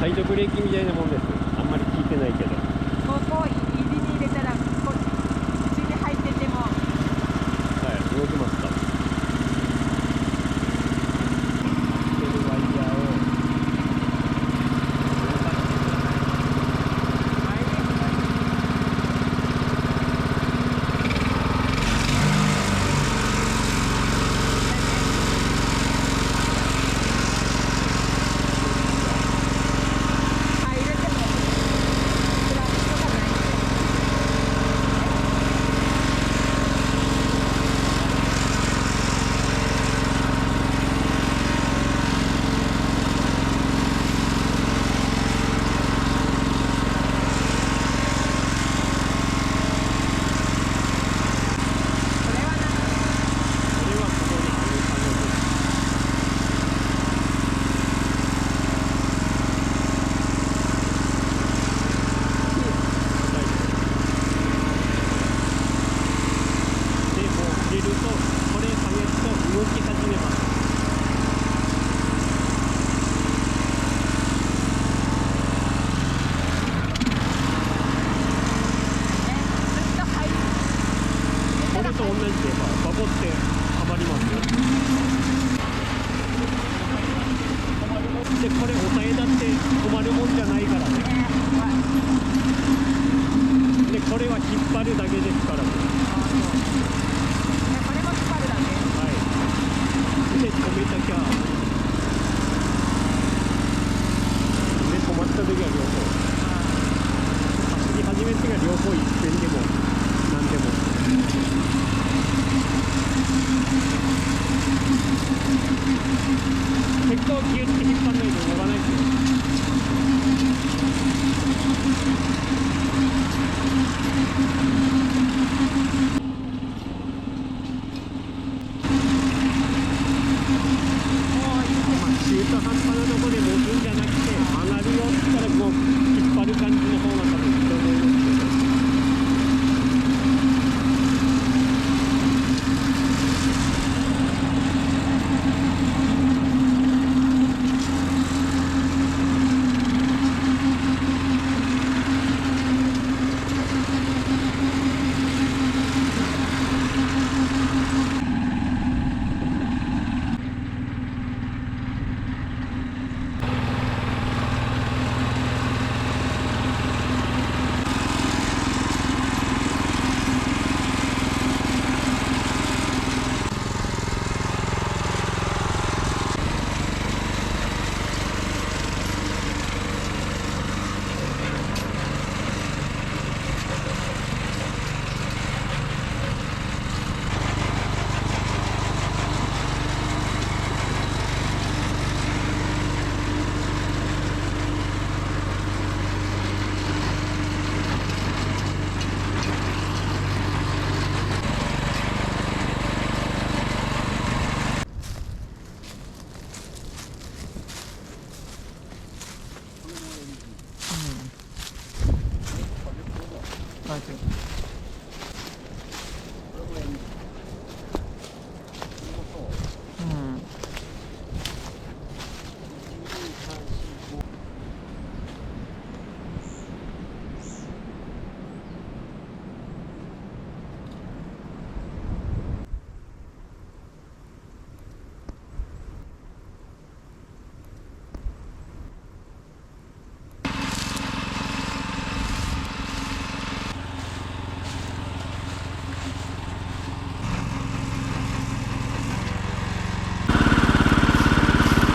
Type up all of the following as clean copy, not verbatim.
イドブレーキみたいなもんです。あんまり効いてないけど。ここ入りに入れたらこっちに入っててもはい、動きますか。アクセルワイヤーを動かしてください。入れてもプラスとかないんで。これはな、これはここにある作業です。はい。で、もう入れると、これ下げると動き始めます。ずっと入る。これと同じで、バコってはまりますよ。で、これ押さえだって止まるもんじゃないからね。で、これは引っ張るだけですからね。これも引っ張るだけ。はい。で、止めたきゃ。で、止まった時は両方。走り始めてが両方一遍でも、なんでも。結構ギュッて引っ張らないと動かないですよ。中途半端なところで持つんじゃなくて、上がるよって言ったらこう引っ張る感じの方が多分いいと思いますけど。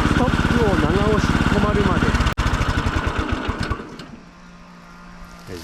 ストップを長押し止まるまで。はい。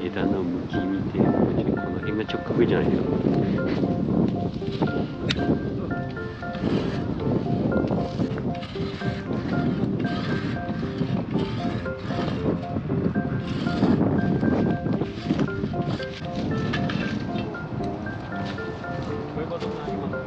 枝の向き見て、この辺が直角じゃないよ。こういうことになります。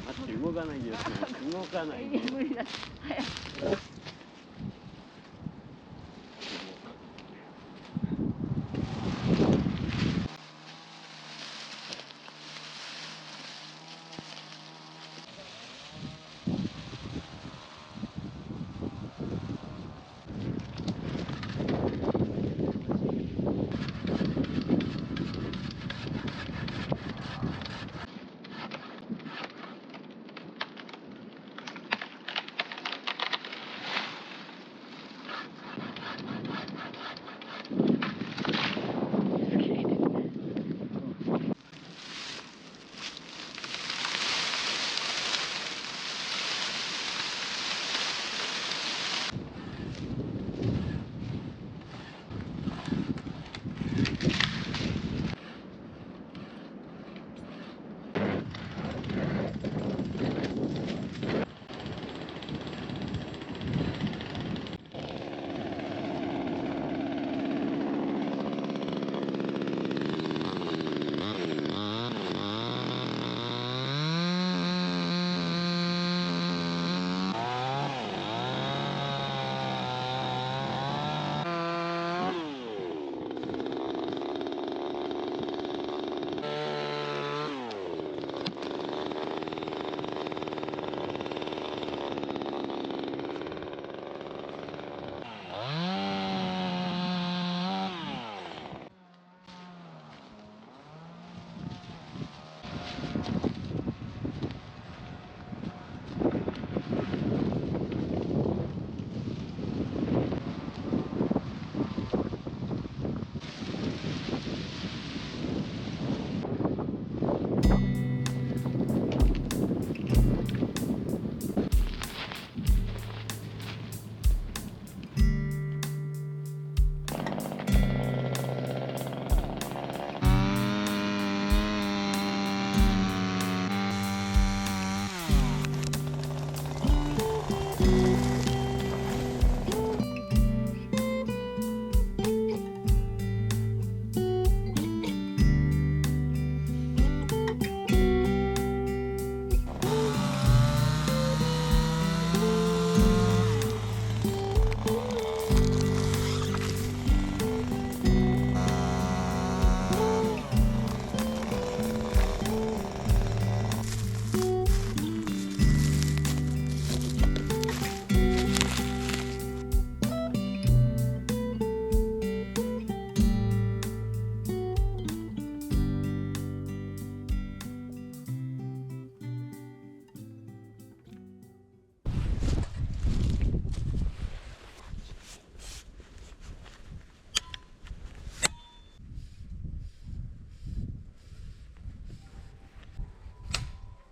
待って、動かないでよ。動かないで。無理だ。早く。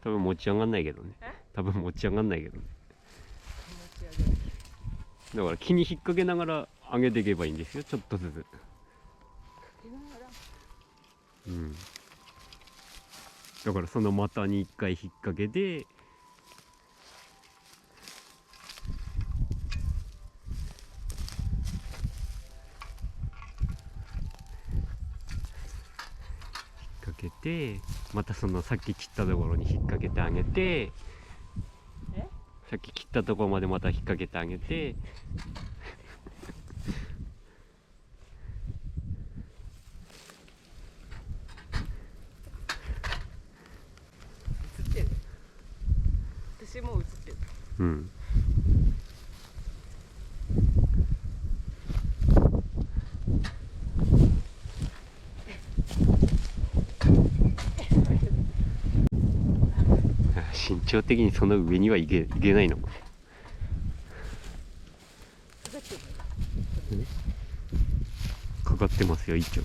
多分持ち上がんないけどね。多分持ち上がんないけどね。だから木に引っ掛けながら上げていけばいいんですよ、ちょっとずつ。うん。だからその股に一回引っ掛けて、けて、またそのさっき切ったところに引っ掛けてあげて、さっき切ったところまでまた引っ掛けてあげて、映ってる。私も映ってる。うん。身長的にその上にはいけないの。かかってる。かかってますよ一応。